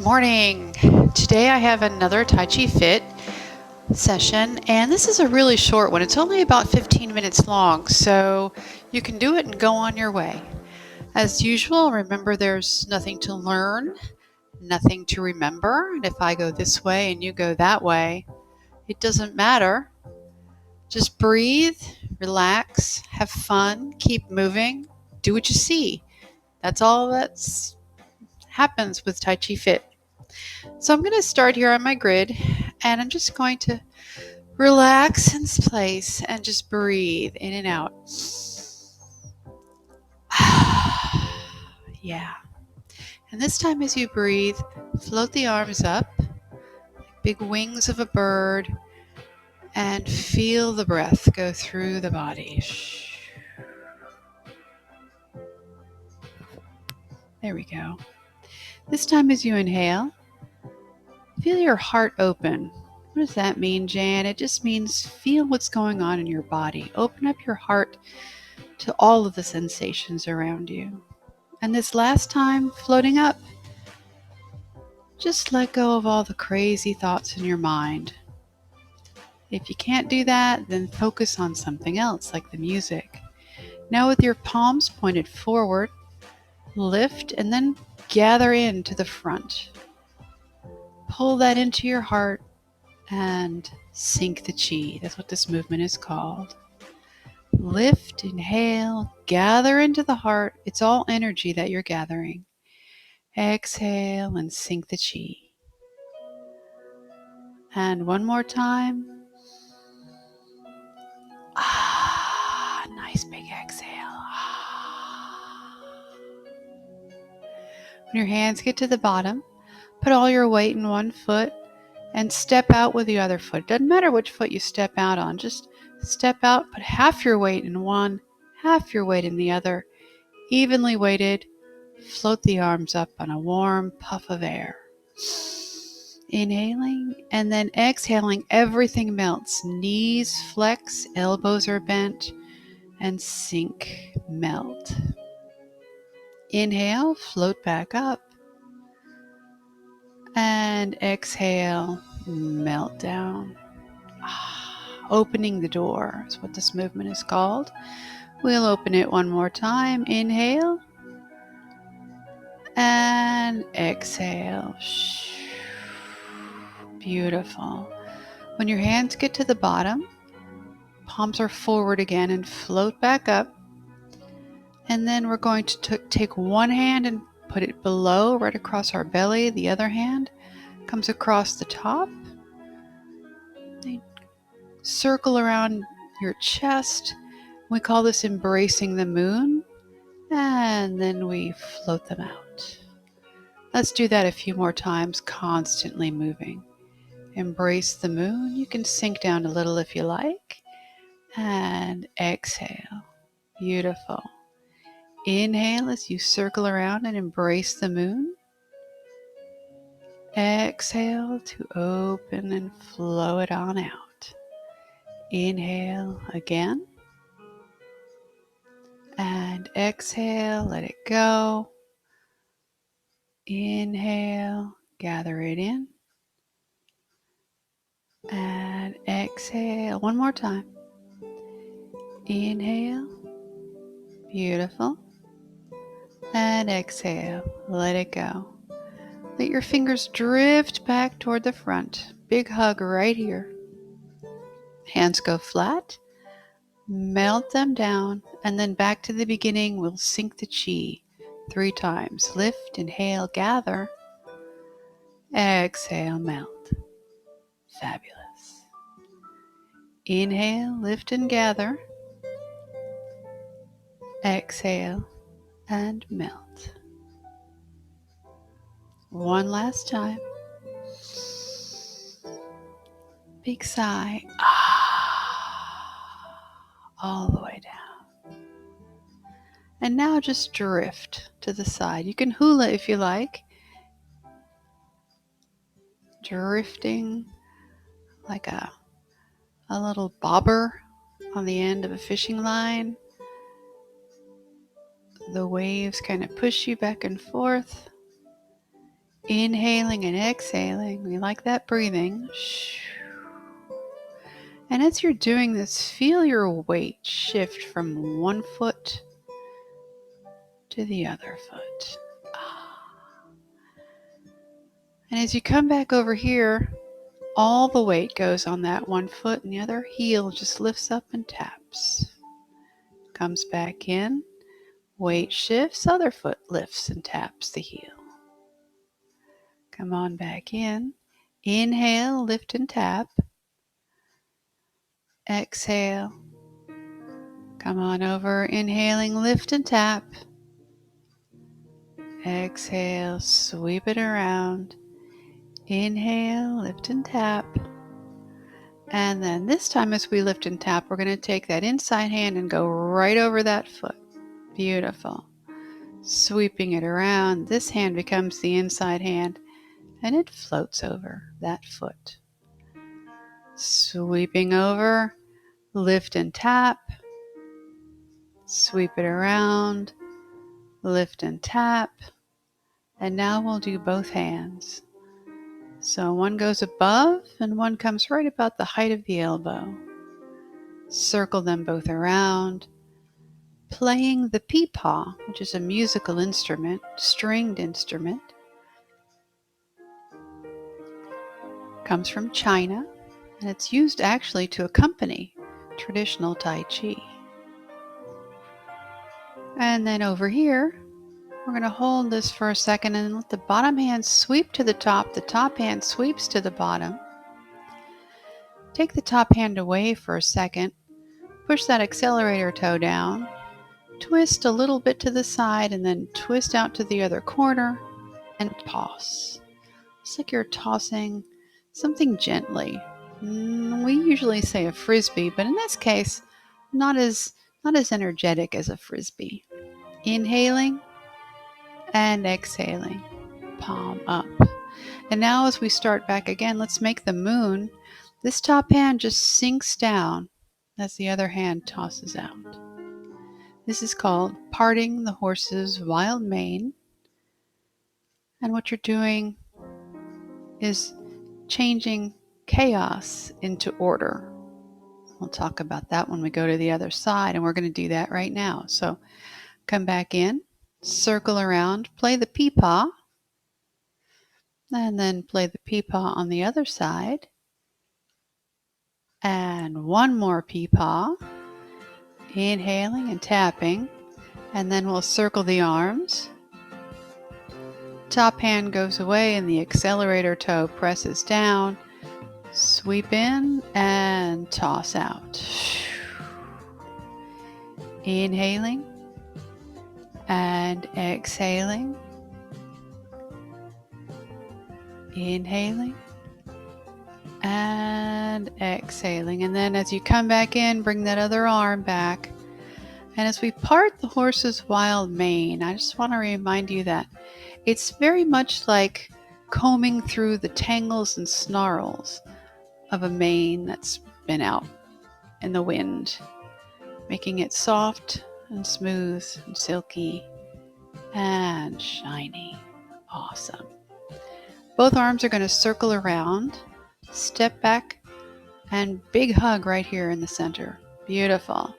morning. Today I have another TaijiFit session, and this is a really short one. It's only about 15 minutes long, so you can do it and go on your way. As usual, remember there's nothing to learn, nothing to remember, and if I go this way and you go that way, it doesn't matter. Just breathe, relax, have fun, keep moving, do what you see. That's all that happens with TaijiFit. So I'm going to start here on my grid, and I'm just going to relax in place and just breathe in and out. Yeah. And this time as you breathe, float the arms up, big wings of a bird, and feel the breath go through the body. There we go. This time as you inhale, feel your heart open. What does that mean, Jan? It just means feel what's going on in your body. Open up your heart to all of the sensations around you. And this last time, floating up, just let go of all the crazy thoughts in your mind. If you can't do that, then focus on something else, like the music. Now with your palms pointed forward, lift and then gather into the front. Pull that into your heart and sink the chi. That's what this movement is called. Lift, inhale, gather into the heart. It's all energy that you're gathering. Exhale and sink the chi. And one more time. Nice big exhale. When your hands get to the bottom, put all your weight in one foot and step out with the other foot. Doesn't matter which foot you step out on. Just step out, put half your weight in one, half your weight in the other. Evenly weighted. Float the arms up on a warm puff of air. Inhaling and then exhaling, everything melts. Knees flex, elbows are bent, and sink, melt. Inhale, float back up. And exhale, melt down. Opening the door is what this movement is called. We'll open it one more time. Inhale. And exhale. Beautiful. When your hands get to the bottom, palms are forward again and float back up. And then we're going to take one hand and put it below, right across our belly. The other hand comes across the top. They circle around your chest. We call this embracing the moon. And then we float them out. Let's do that a few more times, constantly moving. Embrace the moon. You can sink down a little if you like. And exhale. Beautiful. Inhale as you circle around and embrace the moon. Exhale to open and flow it on out. Inhale again. And exhale, let it go. Inhale, gather it in. And exhale, one more time. Inhale, beautiful. And exhale, let it go. Let your fingers drift back toward the front. Big hug right here. Hands go flat. Melt them down, and then back to the beginning. We'll sink the chi 3 times. Lift, inhale, gather. Exhale, melt. Fabulous. Inhale, lift and gather. Exhale and melt. One last time. Big sigh. All the way down. And now just drift to the side. You can hula if you like. Drifting like a little bobber on the end of a fishing line. The waves kind of push you back and forth. Inhaling and exhaling. We like that breathing. And as you're doing this, feel your weight shift from one foot to the other foot. And as you come back over here, all the weight goes on that one foot and the other heel just lifts up and taps. Comes back in, weight shifts, other foot lifts and taps the heel. Come on back in. Inhale, lift and tap. Exhale. Come on over, inhaling, lift and tap. Exhale, sweep it around. Inhale, lift and tap. And then this time as we lift and tap, we're going to take that inside hand and go right over that foot. Beautiful. Sweeping it around, this hand becomes the inside hand and it floats over that foot. Sweeping over, lift and tap. Sweep it around, lift and tap. And now we'll do both hands. So one goes above and one comes right about the height of the elbow. Circle them both around, playing the peepaw, which is a musical instrument, stringed instrument. Comes from China, and it's used actually to accompany traditional Tai Chi. And then over here, we're going to hold this for a second and let the bottom hand sweep to the top hand sweeps to the bottom. Take the top hand away for a second, push that accelerator toe down, twist a little bit to the side and then twist out to the other corner and toss. It's like you're tossing something gently. We usually say a frisbee, but in this case, not as energetic as a frisbee. Inhaling and exhaling, palm up. And now as we start back again, let's make the moon. This top hand just sinks down as the other hand tosses out. This is called parting the horse's wild mane. And what you're doing is changing chaos into order. We'll talk about that when we go to the other side, and we're going to do that right now. So come back in, circle around, play the peepaw, and then play the peepaw on the other side. And one more peepaw, inhaling and tapping, and then we'll circle the arms. Top hand goes away and the accelerator toe presses down. Sweep in and toss out. Inhaling and exhaling. Inhaling and exhaling. And then as you come back in, bring that other arm back. And as we part the horse's wild mane, I just want to remind you that it's very much like combing through the tangles and snarls of a mane that's been out in the wind, making it soft and smooth and silky and shiny. Awesome. Both arms are going to circle around, step back, and big hug right here in the center. Beautiful.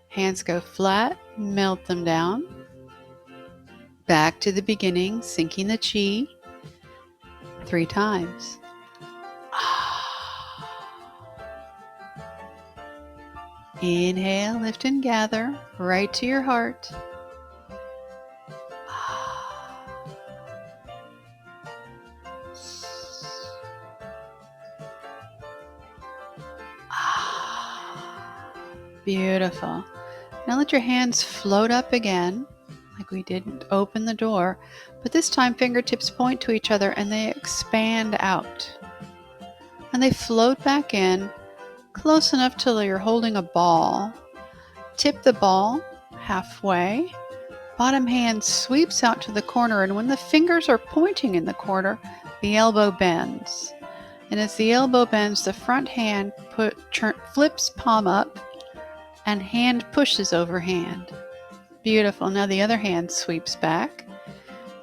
Hands go flat, melt them down. Back to the beginning, sinking the chi 3 times. Inhale, lift and gather right to your heart. Beautiful. Now let your hands float up again, like we did open the door, but this time fingertips point to each other and they expand out. And they float back in, close enough till you're holding a ball. Tip the ball halfway. Bottom hand sweeps out to the corner, and when the fingers are pointing in the corner, the elbow bends. And as the elbow bends, the front hand flips palm up, and hand pushes over hand. Beautiful. Now the other hand sweeps back.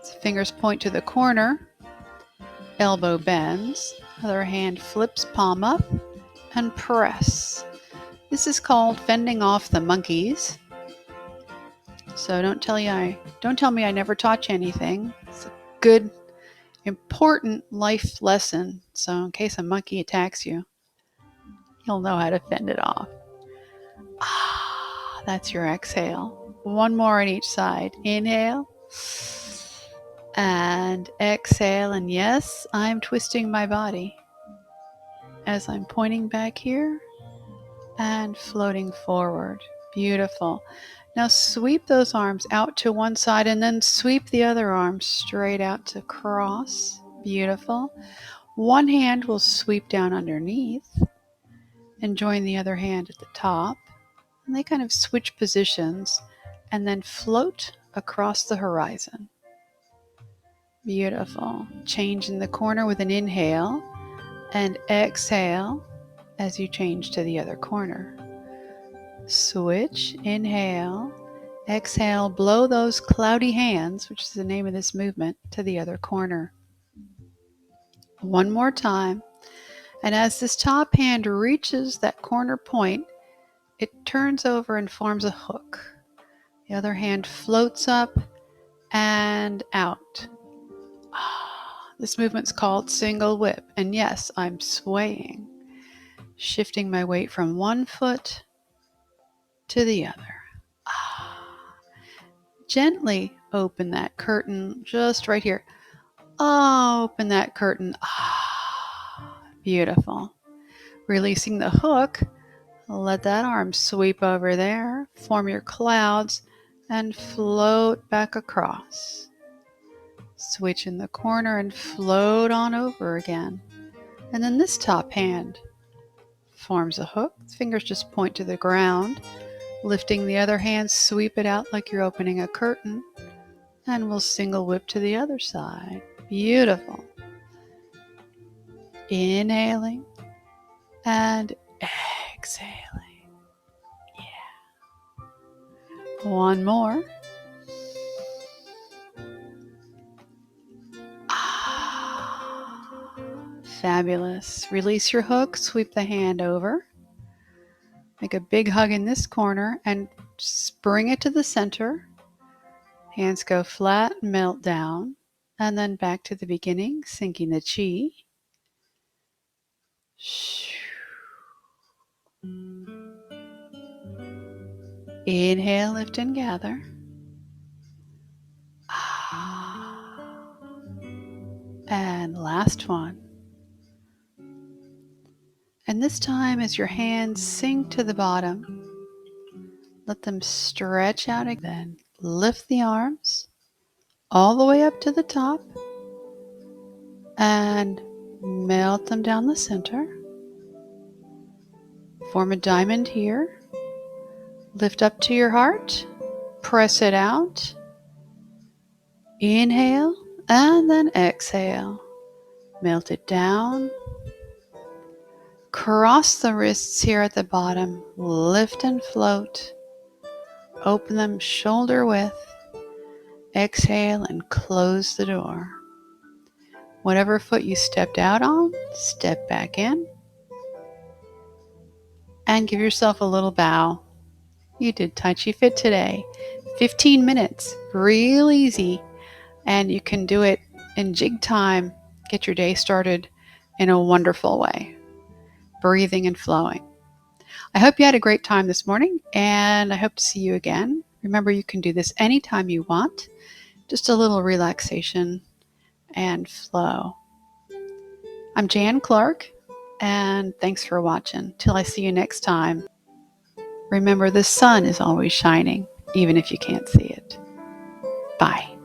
The fingers point to the corner. elbow bends, other hand flips palm up, and press. This is called fending off the monkeys. So don't tell me I never taught you anything. It's a good, important life lesson. So in case a monkey attacks you, you'll know how to fend it off. That's your exhale. One more on each side. Inhale and exhale. And yes, I'm twisting my body as I'm pointing back here and floating forward. Beautiful. Now sweep those arms out to one side and then sweep the other arm straight out to cross. Beautiful. One hand will sweep down underneath and join the other hand at the top. And they kind of switch positions and then float across the horizon. Beautiful. Change in the corner with an inhale and exhale as you change to the other corner. Switch, inhale, exhale, blow those cloudy hands, which is the name of this movement, to the other corner. One more time. And as this top hand reaches that corner point, it turns over and forms a hook. The other hand floats up and out. This movement's called single whip. And yes, I'm swaying, shifting my weight from one foot to the other. Gently open that curtain just right here. Open that curtain. Beautiful. Releasing the hook, let that arm sweep over there, form your clouds, and float back across. Switch in the corner and float on over again. And then this top hand forms a hook. Fingers just point to the ground. Lifting the other hand, sweep it out like you're opening a curtain. And we'll single whip to the other side. Beautiful. Inhaling and exhaling. Yeah. One more. Fabulous. Release your hook, sweep the hand over. Make a big hug in this corner and just bring it to the center. Hands go flat, melt down, and then back to the beginning, sinking the chi. Inhale, lift and gather. And last one. And this time, as your hands sink to the bottom, let them stretch out again. Lift the arms all the way up to the top and melt them down the center. Form a diamond here. Lift up to your heart. Press it out. Inhale and then exhale. Melt it down. Cross the wrists here at the bottom. Lift and float. Open them shoulder width. Exhale and close the door. Whatever foot you stepped out on, step back in. And give yourself a little bow. You did TaijiFit today. 15 minutes, real easy. And you can do it in jig time. Get your day started in a wonderful way. Breathing and flowing. I hope you had a great time this morning, and I hope to see you again. Remember, you can do this anytime you want. Just a little relaxation and flow. I'm Jan Clark, and thanks for watching. Till I see you next time. Remember, the sun is always shining, even if you can't see it. Bye.